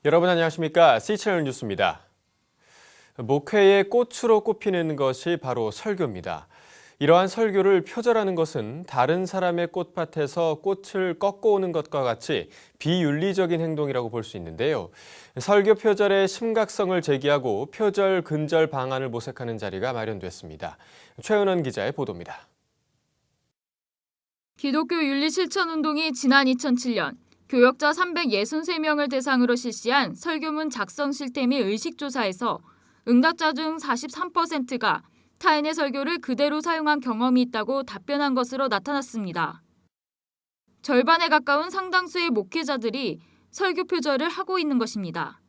여러분 안녕하십니까? C채널 뉴스입니다. 목회의 꽃으로 꼽히는 것이 바로 설교입니다. 이러한 설교를 표절하는 것은 다른 사람의 꽃밭에서 꽃을 꺾어 오는 것과 같이 비윤리적인 행동이라고 볼 수 있는데요. 설교 표절의 심각성을 제기하고 표절 근절 방안을 모색하는 자리가 마련됐습니다. 최은원 기자의 보도입니다. 기독교 윤리실천운동이 지난 2007년 교역자 363명을 대상으로 실시한 설교문 작성 실태 및 의식조사에서 응답자 중 43%가 타인의 설교를 그대로 사용한 경험이 있다고 답변한 것으로 나타났습니다. 절반에 가까운 상당수의 목회자들이 설교 표절을 하고 있는 것입니다.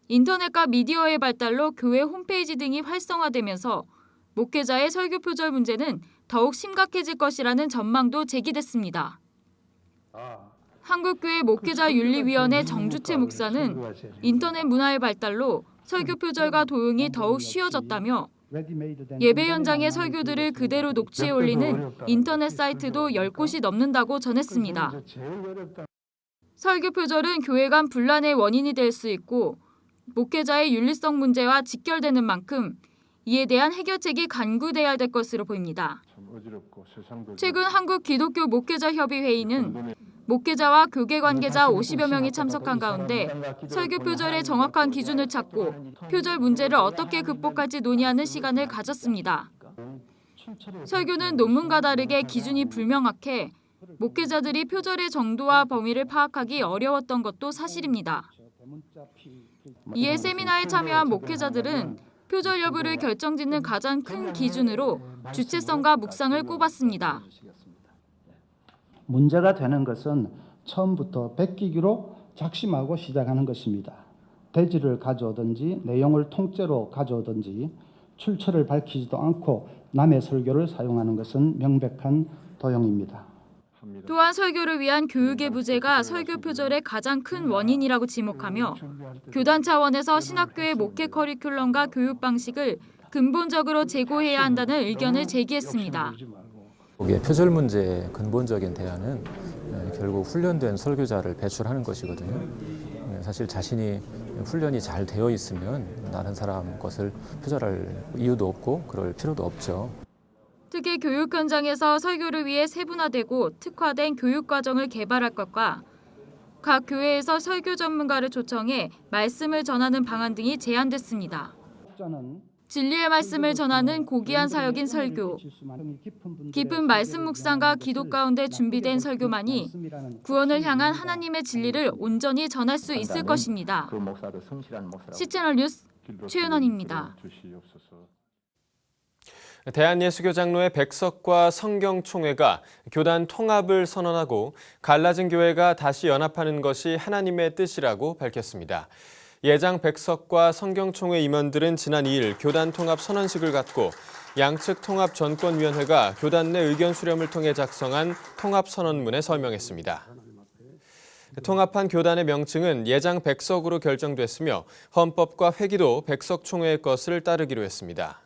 인터넷과 미디어의 발달로 교회 홈페이지 등이 활성화되면서 목회자의 설교 표절 문제는 더욱 심각해질 것이라는 전망도 제기됐습니다. 한국교회 목회자윤리위원회 정주채 목사는 인터넷 문화의 발달로 설교 표절과 도용이 더욱 쉬워졌다며 예배 현장의 설교들을 그대로 녹취해 올리는 인터넷 사이트도 10곳이 넘는다고 전했습니다. 설교 표절은 교회 간 분란의 원인이 될 수 있고 목회자의 윤리성 문제와 직결되는 만큼 이에 대한 해결책이 간구돼야 될 것으로 보입니다. 최근 한국 기독교 목회자 협의 회의는 목회자와 교계 관계자 50여 명이 참석한 가운데 설교 표절의 정확한 기준을 찾고 표절 문제를 어떻게 극복할지 논의하는 시간을 가졌습니다. 설교는 논문과 다르게 기준이 불명확해 목회자들이 표절의 정도와 범위를 파악하기 어려웠던 것도 사실입니다. 이에 세미나에 참여한 목회자들은 표절 여부를 결정짓는 가장 큰 기준으로 주체성과 묵상을 꼽았습니다. 문제가 되는 것은 처음부터 베끼기로 작심하고 시작하는 것입니다. 대지를 가져오든지 내용을 통째로 가져오든지 출처를 밝히지도 않고 남의 설교를 사용하는 것은 명백한 도용입니다. 또한 설교를 위한 교육의 부재가 설교 표절의 가장 큰 원인이라고 지목하며 교단 차원에서 신학교의 목회 커리큘럼과 교육 방식을 근본적으로 제고해야 한다는 의견을 제기했습니다. 표절 문제의 근본적인 대안은 결국 훈련된 설교자를 배출하는 것이거든요. 사실 자신이 훈련이 잘 되어 있으면 다른 사람 것을 표절할 이유도 없고 그럴 필요도 없죠. 특히 교육 현장에서 설교를 위해 세분화되고 특화된 교육 과정을 개발할 것과 각 교회에서 설교 전문가를 초청해 말씀을 전하는 방안 등이 제안됐습니다. 진리의 말씀을 전하는 고귀한 사역인 설교, 깊은 말씀 묵상과 기도 가운데 준비된 설교만이 구원을 향한 하나님의 진리를 온전히 전할 수 있을 것입니다. C채널 뉴스 최은원입니다. 대한예수교장로회 백석과 성경총회가 교단 통합을 선언하고 갈라진 교회가 다시 연합하는 것이 하나님의 뜻이라고 밝혔습니다. 예장 백석과 성경총회 임원들은 지난 2일 교단 통합 선언식을 갖고 양측 통합전권위원회가 교단 내 의견 수렴을 통해 작성한 통합선언문에 서명했습니다. 통합한 교단의 명칭은 예장 백석으로 결정됐으며 헌법과 회기도 백석총회의 것을 따르기로 했습니다.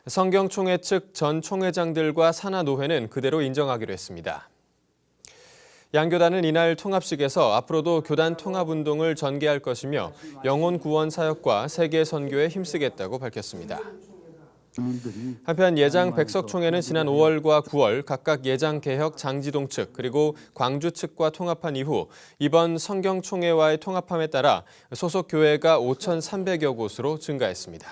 성경총회 측 전 총회장들과 산하노회는 그대로 인정하기로 했습니다. 양 교단은 이날 통합식에서 앞으로도 교단 통합운동을 전개할 것이며 영혼 구원 사역과 세계 선교에 힘쓰겠다고 밝혔습니다. 한편 예장 백석총회는 지난 5월과 9월 각각 예장 개혁 장지동 측 그리고 광주 측과 통합한 이후 이번 성경총회와의 통합함에 따라 소속 교회가 5,300여 곳으로 증가했습니다.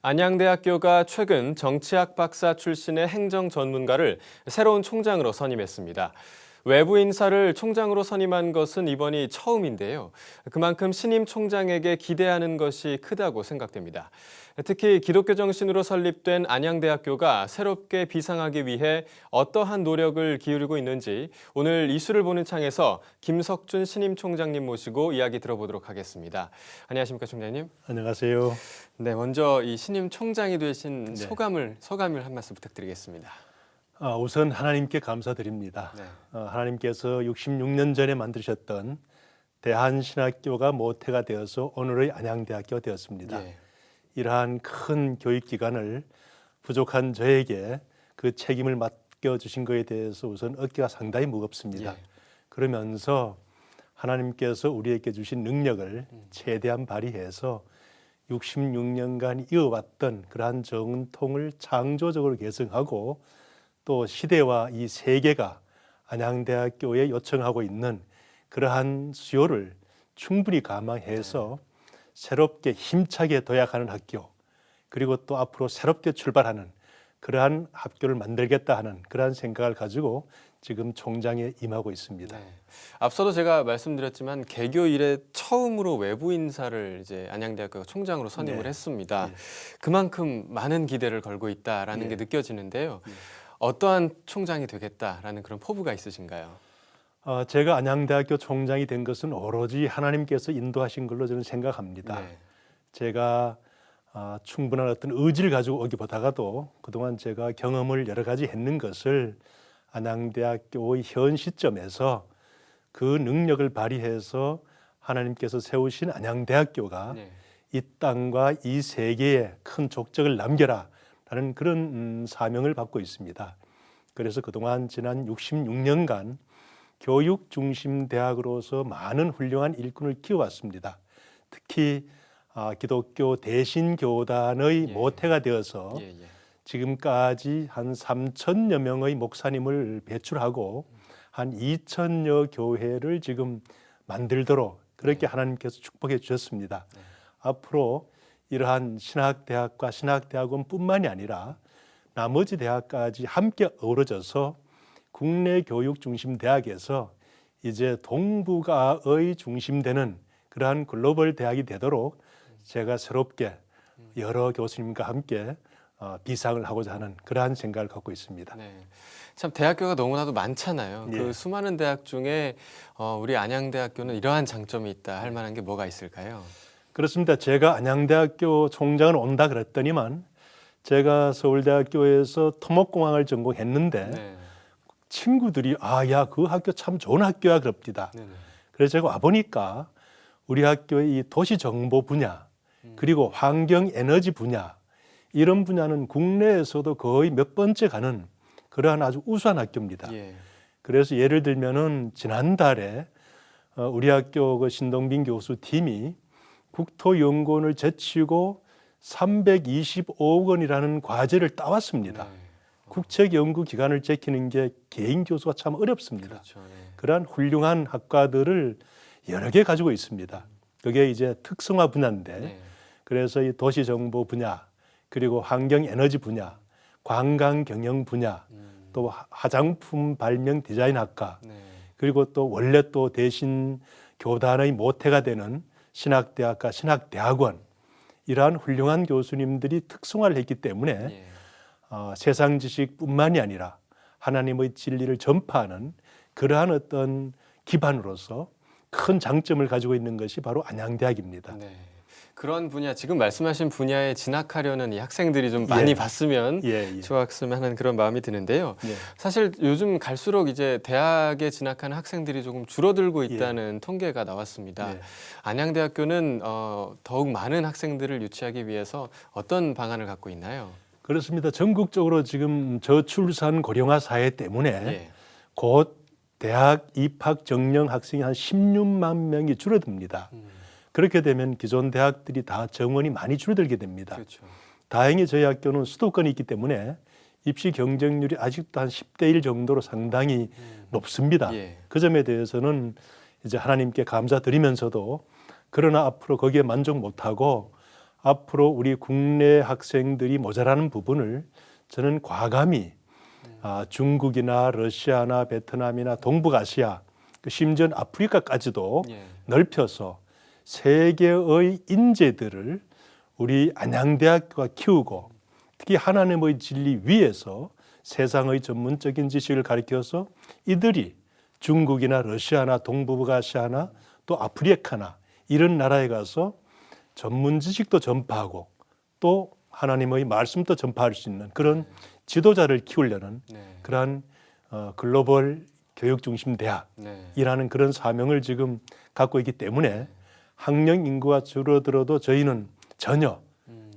안양대학교가 최근 정치학 박사 출신의 행정 전문가를 새로운 총장으로 선임했습니다. 외부 인사를 총장으로 선임한 것은 이번이 처음인데요. 그만큼 신임 총장에게 기대하는 것이 크다고 생각됩니다. 특히 기독교 정신으로 설립된 안양대학교가 새롭게 비상하기 위해 어떠한 노력을 기울이고 있는지 오늘 이슈를 보는 창에서 김석준 신임 총장님 모시고 이야기 들어보도록 하겠습니다. 안녕하십니까, 총장님? 안녕하세요. 네, 먼저 이 신임 총장이 되신 소감을 한 말씀 부탁드리겠습니다. 우선 하나님께 감사드립니다. 하나님께서 66년 전에 만드셨던 대한신학교가 모태가 되어서 오늘의 안양대학교가 되었습니다. 이러한 큰 교육기관을 부족한 저에게 그 책임을 맡겨주신 것에 대해서 우선 어깨가 상당히 무겁습니다. 예. 그러면서 하나님께서 우리에게 주신 능력을 최대한 발휘해서 66년간 이어왔던 그러한 정통을 창조적으로 개성하고 또 시대와 이 세계가 안양대학교에 요청하고 있는 그러한 수요를 충분히 감안해서 새롭게 힘차게 도약하는 학교, 그리고 또 앞으로 새롭게 출발하는 그러한 학교를 만들겠다 하는 그러한 생각을 가지고 지금 총장에 임하고 있습니다. 네. 앞서도 제가 말씀드렸지만 개교 이래 처음으로 외부 인사를 이제 안양대학교 총장으로 선임을 네. 했습니다. 네. 그만큼 많은 기대를 걸고 있다라는 게 네. 느껴지는데요. 어떠한 총장이 되겠다라는 그런 포부가 있으신가요? 제가 안양대학교 총장이 된 것은 오로지 하나님께서 인도하신 걸로 저는 생각합니다. 네. 제가 충분한 어떤 의지를 가지고 오기보다가도 그동안 제가 경험을 여러 가지 했는 것을 안양대학교의 현 시점에서 그 능력을 발휘해서 하나님께서 세우신 안양대학교가 네. 이 땅과 이 세계에 큰 족적을 남겨라 라는 그런 사명을 받고 있습니다. 그래서 그동안 지난 66년간 교육 중심 대학으로서 많은 훌륭한 일꾼을 키워왔습니다. 특히 기독교 대신교단의 예. 모태가 되어서 예, 예. 지금까지 한 3천여 명의 목사님을 배출하고 한 2천여 교회를 지금 만들도록 그렇게 하나님께서 축복해 주셨습니다. 앞으로 이러한 신학대학과 신학대학원뿐만이 아니라 나머지 대학까지 함께 어우러져서 국내 교육 중심 대학에서 이제 동북아의 중심되는 그러한 글로벌 대학이 되도록 제가 새롭게 여러 교수님과 함께 비상을 하고자 하는 그러한 생각을 갖고 있습니다. 네. 참 대학교가 너무나도 많잖아요. 예. 그 수많은 대학 중에 우리 안양대학교는 이러한 장점이 있다 할 만한 게 뭐가 있을까요? 그렇습니다. 제가 안양대학교 총장을 온다 그랬더니만 제가 서울대학교에서 토목공학을 전공했는데 네. 친구들이 야, 그 학교 참 좋은 학교야 그럽니다. 네네. 그래서 제가 와보니까 우리 학교의 이 도시정보 분야 그리고 환경에너지 분야 이런 분야는 국내에서도 거의 몇 번째 가는 그러한 아주 우수한 학교입니다. 예. 그래서 그래서 예를 들면은 지난달에 우리 학교 그 신동빈 교수 팀이 국토연구원을 제치고 325억 원이라는 과제를 따왔습니다. 네. 국책연구기관을 제키는 게 개인 교수가 참 어렵습니다. 그렇죠. 네. 그러한 훌륭한 학과들을 여러 개 가지고 있습니다. 그게 이제 특성화 분야인데 네. 그래서 이 도시정보 분야 그리고 환경에너지 분야, 관광경영 분야, 또 화장품 발명 디자인학과 네. 그리고 또 원래 또 대신 교단의 모태가 되는 신학대학과 신학대학원 이러한 훌륭한 교수님들이 특성화를 했기 때문에 예. 세상 지식뿐만이 아니라 하나님의 진리를 전파하는 그러한 어떤 기반으로서 큰 장점을 가지고 있는 것이 바로 안양대학입니다. 네. 그런 분야 지금 말씀하신 분야에 진학하려는 이 학생들이 좀 많이 예. 봤으면 예, 예. 좋았으면 하는 그런 마음이 드는데요. 예. 사실 요즘 갈수록 이제 대학에 진학하는 학생들이 조금 줄어들고 있다는 통계가 나왔습니다. 네. 안양대학교는 더욱 많은 학생들을 유치하기 위해서 어떤 방안을 갖고 있나요? 그렇습니다. 전국적으로 지금 저출산 고령화 사회 때문에 예. 곧 대학 입학 정령 학생이 한 16만 명이 줄어듭니다. 그렇게 되면 기존 대학들이 다 정원이 많이 줄어들게 됩니다. 그렇죠. 다행히 저희 학교는 수도권이 있기 때문에 입시 경쟁률이 아직도 한 10대 1 정도로 상당히 높습니다. 예. 그 점에 대해서는 이제 하나님께 감사드리면서도 그러나 앞으로 거기에 만족 못하고 앞으로 우리 국내 학생들이 모자라는 부분을 저는 과감히 중국이나 러시아나 베트남이나 동북아시아 심지어 아프리카까지도 예. 넓혀서 세계의 인재들을 우리 안양대학교가 키우고 특히 하나님의 진리 위에서 세상의 전문적인 지식을 가르쳐서 이들이 중국이나 러시아나 동북아시아나 또 아프리카나 이런 나라에 가서 전문 지식도 전파하고 또 하나님의 말씀도 전파할 수 있는 그런 지도자를 키우려는 네. 그러한 글로벌 교육 중심 네. 대학이라는 그런 사명을 지금 갖고 있기 때문에 학령 인구가 줄어들어도 저희는 전혀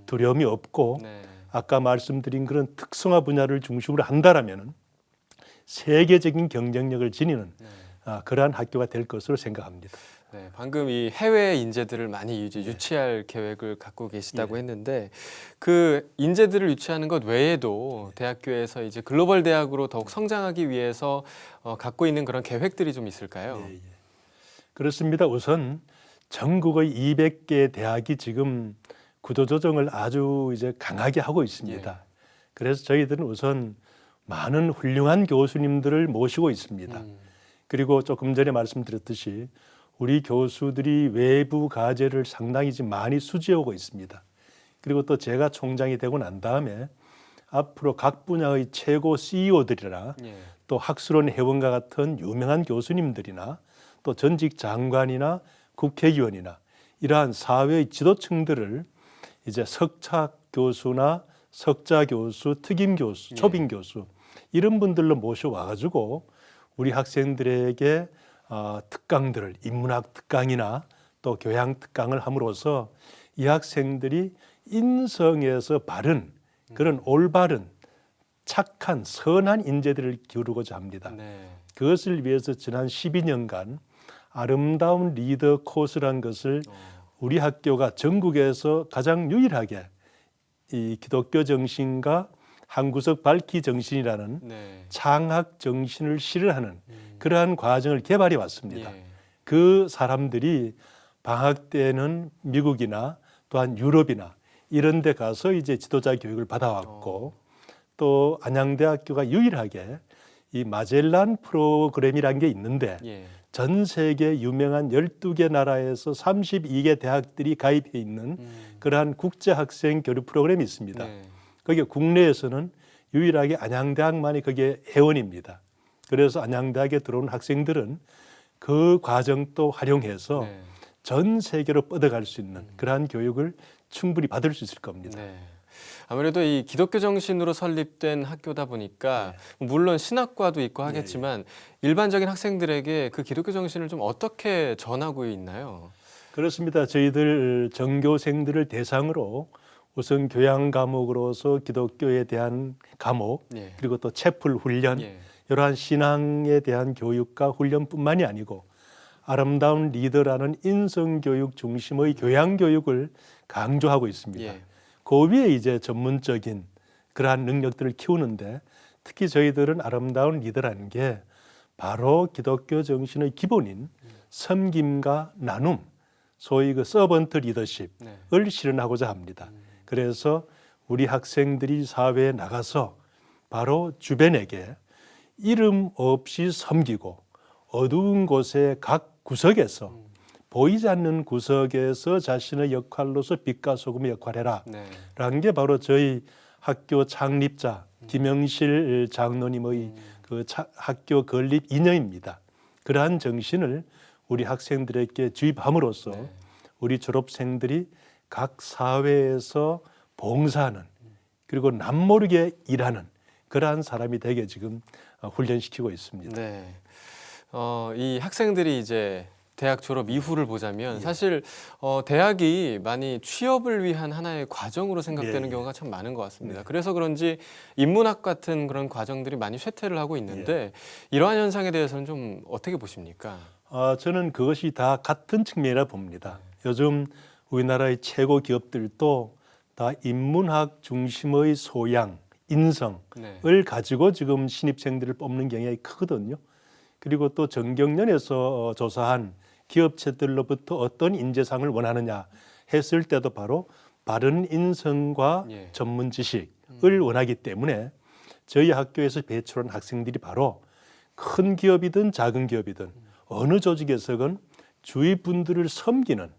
두려움이 없고 네. 아까 말씀드린 그런 특성화 분야를 중심으로 한다라면은 세계적인 경쟁력을 지니는 그러한 학교가 될 것으로 생각합니다. 네, 방금 이 해외 인재들을 많이 이제 유치할 계획을 갖고 계시다고 했는데 그 인재들을 유치하는 것 외에도 대학교에서 이제 글로벌 대학으로 더욱 성장하기 위해서 갖고 있는 그런 계획들이 좀 있을까요? 예, 예. 그렇습니다. 우선 전국의 200개 대학이 지금 구조조정을 아주 이제 강하게 하고 있습니다. 예. 그래서 저희들은 우선 많은 훌륭한 교수님들을 모시고 있습니다. 그리고 조금 전에 말씀드렸듯이 우리 교수들이 외부 과제를 상당히 지금 많이 수지하고 있습니다. 그리고 또 제가 총장이 되고 난 다음에 앞으로 각 분야의 최고 CEO들이나 예. 또 학술원 회원과 같은 유명한 교수님들이나 또 전직 장관이나 국회의원이나 이러한 사회의 지도층들을 이제 석차 교수나 석자 교수, 특임 교수, 초빙 교수 이런 분들로 모셔와 가지고 우리 학생들에게 특강들을 인문학 특강이나 또 교양 특강을 함으로써 이 학생들이 인성에서 바른 그런 올바른 착한 선한 인재들을 기르고자 합니다. 네. 그것을 위해서 지난 12년간 아름다운 리더 코스라는 것을 우리 학교가 전국에서 가장 유일하게 이 기독교 정신과 한구석 밝기 정신이라는 네. 창학 정신을 실현하는 그러한 과정을 개발해 왔습니다. 예. 그 사람들이 방학 때는 미국이나 또한 유럽이나 이런 데 가서 이제 지도자 교육을 받아왔고 또 안양대학교가 유일하게 이 마젤란 프로그램이라는 게 있는데 예. 전 세계 유명한 12개 나라에서 32개 대학들이 가입해 있는 그러한 국제 학생 교류 프로그램이 있습니다. 네. 거기에 국내에서는 유일하게 안양대학만이 거기에 회원입니다. 그래서 안양대학에 들어온 학생들은 그 과정도 활용해서 네. 전 세계로 뻗어갈 수 있는 그러한 교육을 충분히 받을 수 있을 겁니다. 네. 아무래도 이 기독교 정신으로 설립된 학교다 보니까 물론 신학과도 있고 하겠지만 일반적인 학생들에게 그 기독교 정신을 좀 어떻게 전하고 있나요? 그렇습니다. 저희들 전교생들을 대상으로 우선 교양 과목으로서 기독교에 대한 과목 예. 그리고 또 채플 훈련 예. 이러한 신앙에 대한 교육과 훈련뿐만이 아니고 아름다운 리더라는 인성교육 중심의 교양 교육을 강조하고 있습니다. 예. 그 위에 이제 전문적인 그러한 능력들을 키우는데 특히 저희들은 아름다운 리더라는 게 바로 기독교 정신의 기본인 섬김과 나눔, 소위 그 서번트 리더십을 네. 실현하고자 합니다. 그래서 우리 학생들이 사회에 나가서 바로 주변에게 이름 없이 섬기고 어두운 곳의 각 구석에서 보이지 않는 구석에서 자신의 역할로서 빛과 소금의 역할을 해라 네. 라는 게 바로 저희 학교 창립자 김영실 장로님의 그 학교 건립 이념입니다. 그러한 정신을 우리 학생들에게 주입함으로써 네. 우리 졸업생들이 각 사회에서 봉사하는 그리고 남모르게 일하는 그러한 사람이 되게 지금 훈련시키고 있습니다. 네. 이 학생들이 이제 대학 졸업 이후를 보자면 사실 대학이 많이 취업을 위한 하나의 과정으로 생각되는 예, 예. 경우가 참 많은 것 같습니다. 그래서 그런지 인문학 같은 그런 과정들이 많이 쇠퇴를 하고 있는데 이러한 현상에 대해서는 좀 어떻게 보십니까? 저는 그것이 다 같은 측면이라 봅니다. 요즘 우리나라의 최고 기업들도 다 인문학 중심의 소양, 인성을 네. 가지고 지금 신입생들을 뽑는 경향이 크거든요. 그리고 또 정경련에서 조사한 기업체들로부터 어떤 인재상을 원하느냐 했을 때도 바로 바른 인성과 예. 전문 지식을 원하기 때문에 저희 학교에서 배출한 학생들이 바로 큰 기업이든 작은 기업이든 어느 조직에서건 주위 분들을 섬기는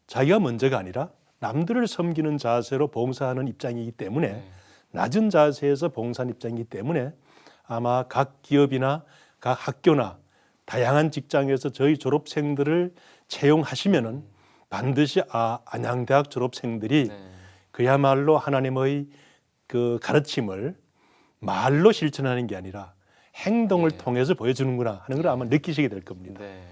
자기가 먼저가 아니라 남들을 섬기는 자세로 봉사하는 입장이기 때문에 네. 낮은 자세에서 봉사하는 입장이기 때문에 아마 각 기업이나 각 학교나 다양한 직장에서 저희 졸업생들을 채용하시면은 반드시 안양대학 졸업생들이 네. 그야말로 하나님의 그 가르침을 말로 실천하는 게 아니라 행동을 네. 통해서 보여주는구나 하는 걸 아마 느끼시게 될 겁니다. 네.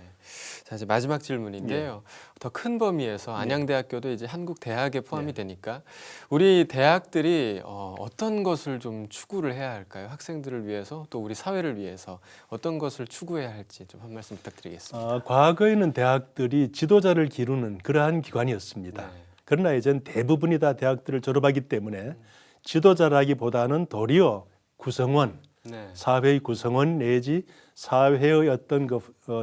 자, 이제 마지막 질문인데요. 더 큰 범위에서 안양대학교도 이제 한국 대학에 포함이 되니까 우리 대학들이 어떤 것을 좀 추구를 해야 할까요? 학생들을 위해서 또 우리 사회를 위해서 어떤 것을 추구해야 할지 좀 한 말씀 부탁드리겠습니다. 과거에는 대학들이 지도자를 기르는 그러한 기관이었습니다. 네. 그러나 이제는 대부분이 다 대학들을 졸업하기 때문에 지도자라기보다는 도리어 구성원, 네. 사회의 구성원 내지 사회의 어떤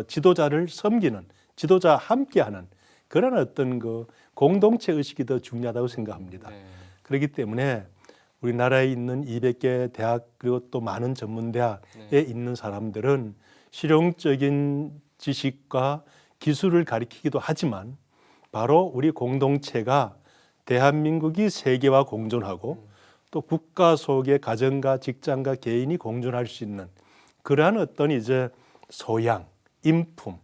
지도자를 섬기는, 지도자 함께하는 그런 어떤 공동체 의식이 더 중요하다고 생각합니다. 네. 그렇기 때문에 우리나라에 있는 200개 대학 그리고 또 많은 전문대학에 있는 사람들은 실용적인 지식과 기술을 가리키기도 하지만 바로 우리 공동체가 대한민국이 세계와 공존하고 또 국가 속의 가정과 직장과 개인이 공존할 수 있는 그러한 어떤 이제 소양, 인품,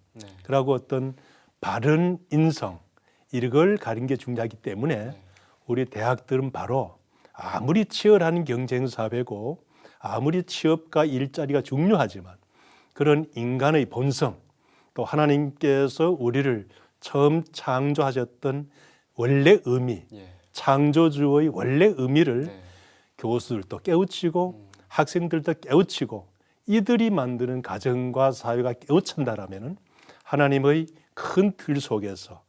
그리고 어떤 바른 인성 이걸 가린 게 중요하기 때문에 우리 대학들은 바로 아무리 치열한 경쟁 사회고 아무리 취업과 일자리가 중요하지만 그런 인간의 본성 또 하나님께서 우리를 처음 창조하셨던 원래 의미, 창조주의 원래 의미를 교수들도 깨우치고 학생들도 깨우치고 이들이 만드는 가정과 사회가 깨우친다라면 하나님의 큰 틀 속에서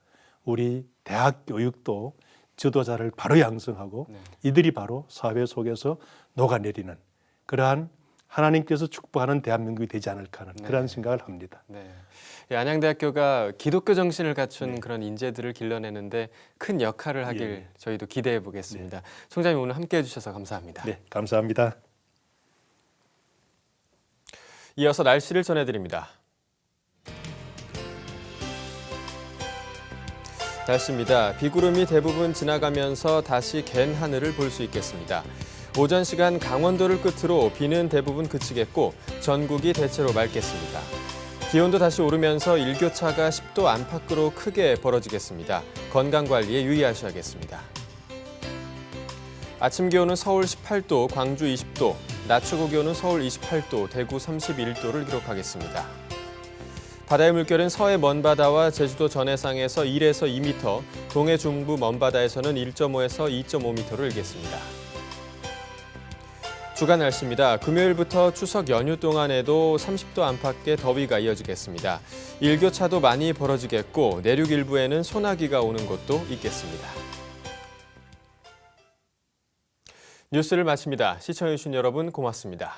우리 대학 교육도 지도자를 바로 양성하고 이들이 바로 사회 속에서 녹아내리는 그러한 하나님께서 축복하는 대한민국이 되지 않을까 하는 그런 생각을 합니다. 네. 안양대학교가 기독교 정신을 갖춘 그런 인재들을 길러내는데 큰 역할을 하길 저희도 기대해 보겠습니다. 총장님 오늘 함께해 주셔서 감사합니다. 네, 감사합니다. 이어서 날씨를 전해드립니다. 날씨입니다. 비구름이 대부분 지나가면서 다시 갠 하늘을 볼 수 있겠습니다. 오전 시간 강원도를 끝으로 비는 대부분 그치겠고 전국이 대체로 맑겠습니다. 기온도 다시 오르면서 일교차가 10도 안팎으로 크게 벌어지겠습니다. 건강관리에 유의하셔야겠습니다. 아침 기온은 서울 18도, 광주 20도, 낮 최고 기온은 서울 28도, 대구 31도를 기록하겠습니다. 바다의 물결은 서해 먼바다와 제주도 전해상에서 1에서 2m, 동해 중부 먼바다에서는 1.5에서 2.5m를 일겠습니다. 주간 날씨입니다. 금요일부터 추석 연휴 동안에도 30도 안팎의 더위가 이어지겠습니다. 일교차도 많이 벌어지겠고 내륙 일부에는 소나기가 오는 곳도 있겠습니다. 뉴스를 마칩니다. 시청해주신 여러분 고맙습니다.